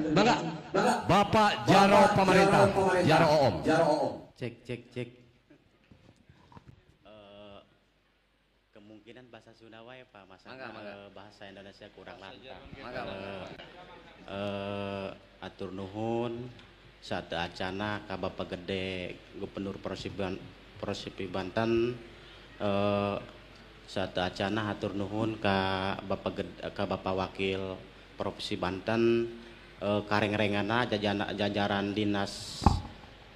Bangga. Bapak Jaro pemerintah, Jaro Oom. Cek cek cek. Kemungkinan bahasa Sunda wae Pak, masa bahasa Indonesia kurang lancar. Atur nuhun saat acana ka Bapak Gede Gubernur Provinsi Banten, saat acana atur nuhun ka Bapak Wakil Provinsi Banten, kareng-rengana jajaran dinas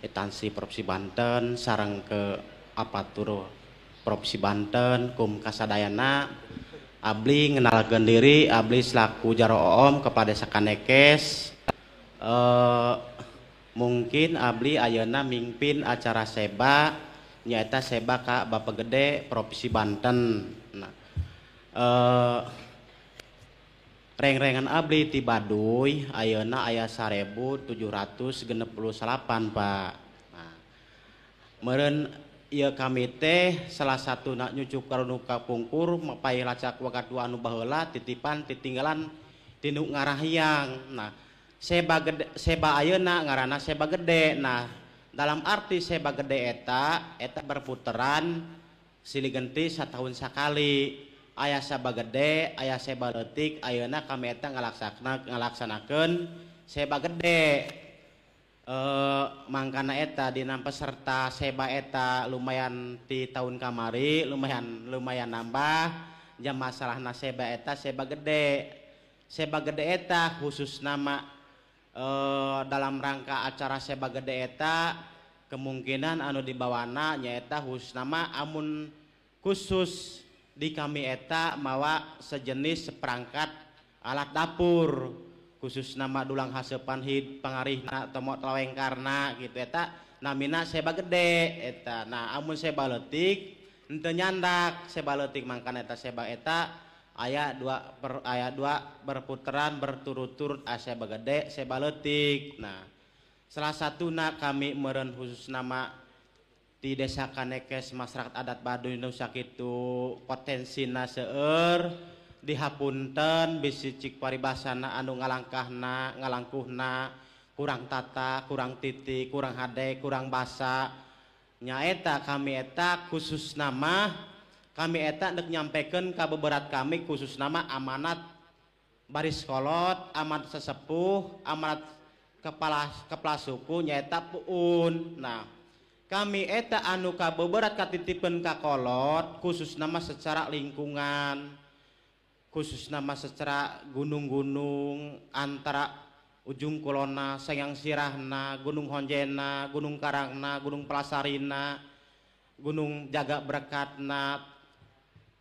instansi Provinsi Banten sareng ke apatur Provinsi Banten kum kasadayana abli ngenalkeun diri abli selaku Jaro Oom kepada sakanekes. Mungkin abli ayeuna mimpin acara seba nyaeta seba ka Bapak Gede Provinsi Banten. Nah, reng-rengan abli ti Baduy ayeuna aya 1768 Pak. Nah, meureun ieu kami teh salah satu nak nyucuk karunuka pungkur mapai lacak wakatu anu baheula titipan titinggalan tinu ngarahyang. Nah, seba ayeuna ngaranna seba gede. Nah, dalam arti seba gede eta berputeran silih genti satahun sakali. Aya seba gede, aya seba leutik, ayeuna kami eta ngalaksanakeun seba gede. Mangkana eta dina peserta seba eta lumayan ti tahun kamari lumayan nambah. Jam masalahna seba eta seba gede. Seba gede eta khusus nama dalam rangka acara seba gede eta kemungkinan anu dibawana nyaeta khusus nama amun khusus di kami eta mawa sejenis seperangkat alat dapur khusus nama dulang hasepan hid pangarihna tomok lawengkarna gitu eta namina seba gede eta. Nah, amun seba leutik henteu nyandak seba leutik mangkana eta seba eta aya dua berputeran berturut-turut seba gede seba leutik. Nah, salah satuna kami meureun khusus nama di desa Kanekes masyarakat adat Baduy nu sakitu potensina seueur dihapunten bisi cik paribasana anu ngalangkuhna kurang tata kurang titik kurang hade kurang basa nyaeta kami eta khusus nama kami eta dek nyampekeun ka beberat kami khusus nama amanat baris kolot amanat sesepuh amanat kepala suku nyaeta puun. Nah, kami eta anu kabeberat katitipkeun ka kolot khusus nama secara lingkungan khusus nama secara gunung-gunung antara ujung kulonna sayang sirahna gunung honjena gunung karangna gunung pelasarina gunung jaga berkatna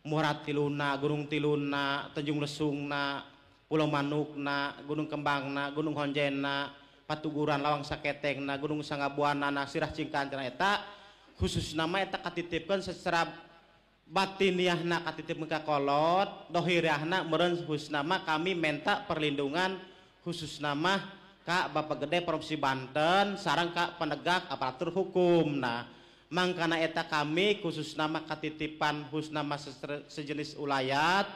murat tiluna gunung tiluna Tanjung Lesungna Pulau Manukna gunung kembangna gunung honjena patuguran lawang saketengna gunung sanggabuana sirah cingkancana eta khusus nama eta katitipkeun secara batiniahna katitipkeun ka kolot dohiriahna meureun khusus nama kami minta perlindungan khusus nama ka Bapak Gede Provinsi Banten sareng ka penegak aparatur hukum. Nah, mangkana eta kami khusus nama katitipan khusus nama sejenis ulayat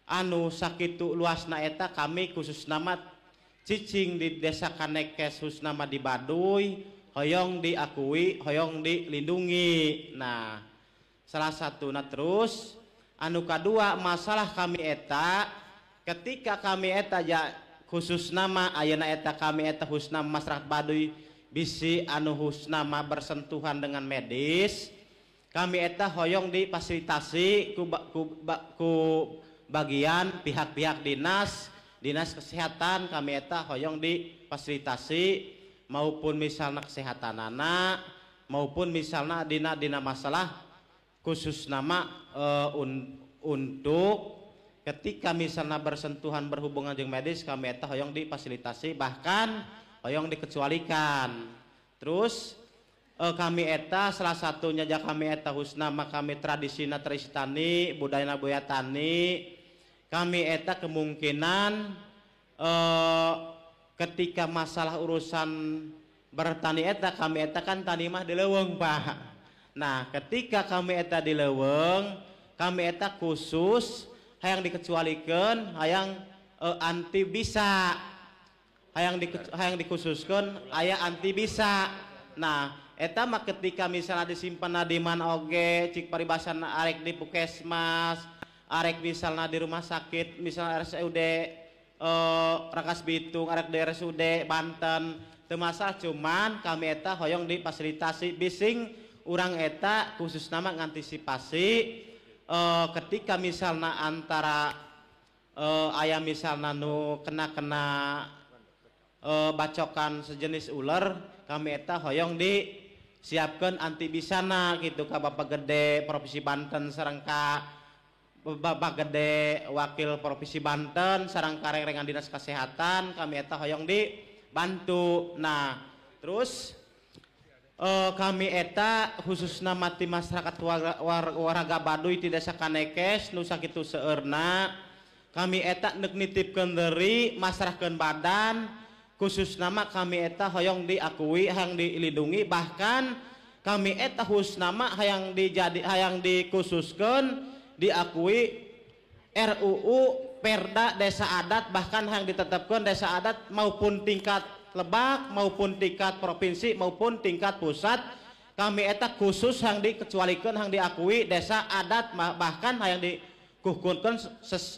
anu sakitu luasna eta kami khusus nama cicing di desa Kanekes khusus nama di Baduy hoyong diakui hoyong dilindungi. Nah, salah satuna terus anu kadua masalah kami eta ketika kami eta khusus nama ayeuna eta kami eta khusus nama masyarakat Baduy bisi anu khusus nama bersentuhan dengan medis kami eta hoyong difasilitasi ku bagian pihak-pihak dinas kesehatan kami eta hoyong difasilitasi maupun misalnya kesehatanana maupun misalnya dina masalah khusus nama untuk ketika misalnya bersentuhan berhubungan dengan medis kami eta hoyong difasilitasi bahkan hoyong dikecualikan. Terus kami eta salah satunya kami eta khusus nama kami tradisina tani budayana boya tani kami eta kemungkinan ketika masalah urusan bertani eta kami eta kan tani mah di leuweung Pak. Nah, ketika kami eta di leuweung kami eta khusus hayang dikecualikeun hayang anti bisa hayang dikhususkan aya anti bisa. Nah eta mah ketika misalnya disimpan di mana oge cik paribasan arek di puskesmas, arek misalnya di rumah sakit misalnya RSUD Rangkas Bitung, arek di RSUD Banten teu masalah, cuman kami eta hoyong difasilitasi bising urang eta khusus nama ngantisipasi ketika misalnya antara aya misalnya nu kena bacokan sejenis ular, kami eta hoyong disiapkan anti bisana gitu ka Bapak Gede Provinsi Banten sareng ka Bapak Gede Wakil Provinsi Banten sareng ka Rengrengan Dinas Kesehatan, kami eta hoyong dibantu. Nah terus kami eta khususna mati masyarakat warga Baduy di Desa Kanekes nu sakitu seueurna, kami eta neuk nitipkeun deuri masrahkeun badan khusus nama kami eta hoyong diakui hayang dilindungi, bahkan kami eta khusus nama hayang dikhususkeun diakui RUU Perda Desa Adat, bahkan hayang ditetapkan desa adat maupun tingkat Lebak maupun tingkat provinsi maupun tingkat pusat, kami eta khusus hayang dikecualikan hayang diakui desa adat, bahkan hayang dikukuhkeun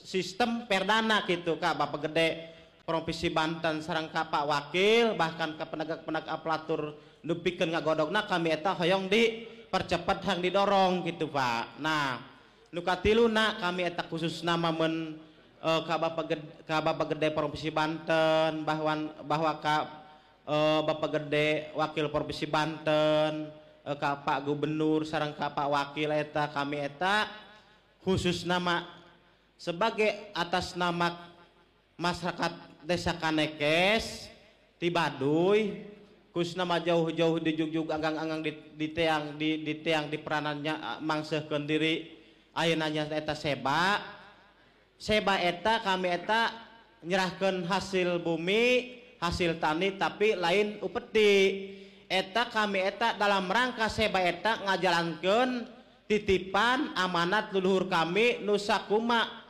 sistem perdana gitu Kak Bapak Gede Provinsi Banten sareng ka Pak Wakil, bahkan ke penegak-penegak aparatur nupikeun ngagodogna, kami eta hoyong dipercepat hayang didorong gitu Pak. Nah nu katiluna kami eta khusus nama men ka Bapak Gede Provinsi Banten bahwa ka Bapak Gede Wakil Provinsi Banten ka Pak Gubernur sareng ka Pak Wakil eta kami eta khusus nama sebagai atas nama masyarakat Desa Kanekes di Baduy, khusus nama jauh-jauh di jugjug anggang-anggang di teang di peranannya mangseuhkeun diri ayeuna eta seba eta kami eta nyerahkeun hasil bumi hasil tani tapi lain upeti eta kami eta dalam rangka seba eta ngajalankeun titipan amanat leluhur kami nu sakuma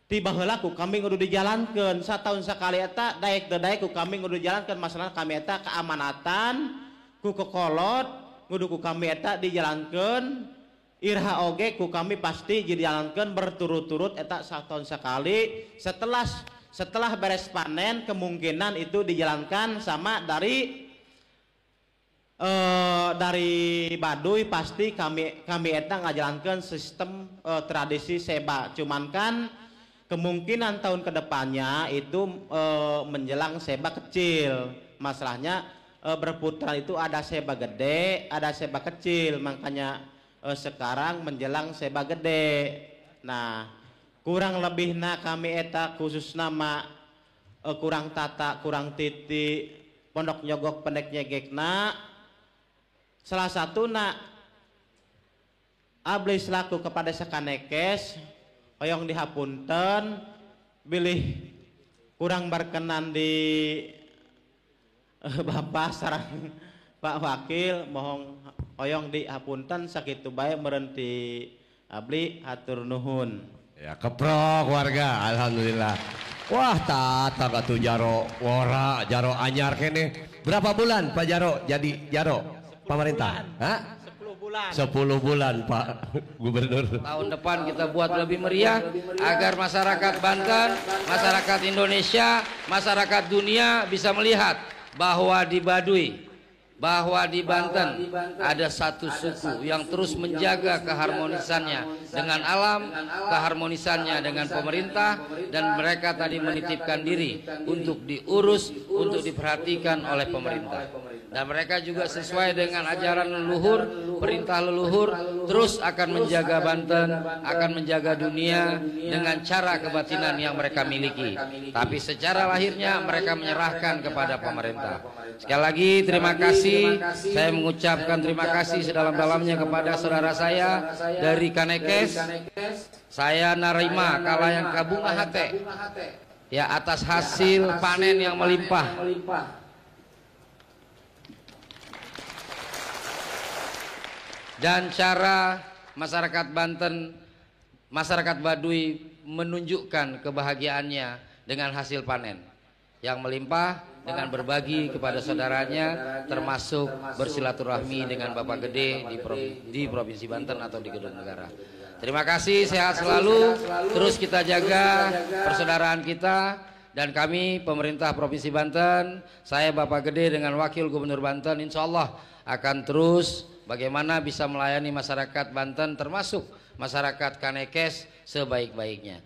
tiba heula ku kami kudu dijalankeun satahun sakali eta daek teu daek ku kami kudu dijalankeun, masalah kami eta keamanatan ku kekolot kudu ku kami eta dijalankeun, irha oge ku kami pasti dijalankeun berturut-turut eta satahun sakali. Setelah beres panen kemungkinan itu dijalankan sama dari Baduy pasti kami eta ngajalankeun sistem tradisi seba, cuman kan kemungkinan tahun kedepannya itu menjelang seba kecil, masalahnya berputar itu ada seba gede ada seba kecil, makanya sekarang menjelang seba gede. Nah kurang lebihna kami eta khusus nama kurang tata kurang titi pondok nyogok pendek nyegekna salah satu na abli selaku kepada Sakanekes hoyong dihapunten bilih kurang berkenan di Bapak sareng Pak Wakil mohon hoyong dihapunten sakitu bae meureun ti abli hatur nuhun. Ya keprok warga, alhamdulillah. Wah tata katu Jaro wora Jaro anyar kene. Berapa bulan Pak Jaro jadi Jaro pemerintah? Hah? 10 bulan Pak Gubernur. Tahun depan kita buat lebih meriah agar masyarakat Banten, masyarakat Indonesia, masyarakat dunia bisa melihat bahwa di Baduy, bahwa di Banten ada satu suku yang terus menjaga keharmonisannya dengan alam, keharmonisannya dengan pemerintah, dan mereka tadi menitipkan diri untuk diurus, untuk diperhatikan oleh pemerintah. Dan mereka juga sesuai dengan ajaran leluhur, perintah leluhur, terus akan menjaga Banten, akan menjaga dunia dengan cara kebatinan yang mereka miliki. Tapi secara lahirnya mereka menyerahkan kepada pemerintah. Sekali lagi terima kasih, saya mengucapkan terima kasih sedalam-dalamnya kepada saudara saya dari Kanekes. Saya narima kalayang kabunga hate ya atas hasil panen yang melimpah. Dan cara masyarakat Banten, masyarakat Baduy menunjukkan kebahagiaannya dengan hasil panen yang melimpah dengan berbagi kepada saudaranya, termasuk bersilaturahmi dengan Bapak Gede di Provinsi Banten atau di Gedung Negara. Terima kasih, sehat selalu. Terus kita jaga persaudaraan kita. Dan kami pemerintah Provinsi Banten, saya Bapak Gede dengan Wakil Gubernur Banten, insya Allah akan terus bagaimana bisa melayani masyarakat Banten termasuk masyarakat Kanekes sebaik-baiknya.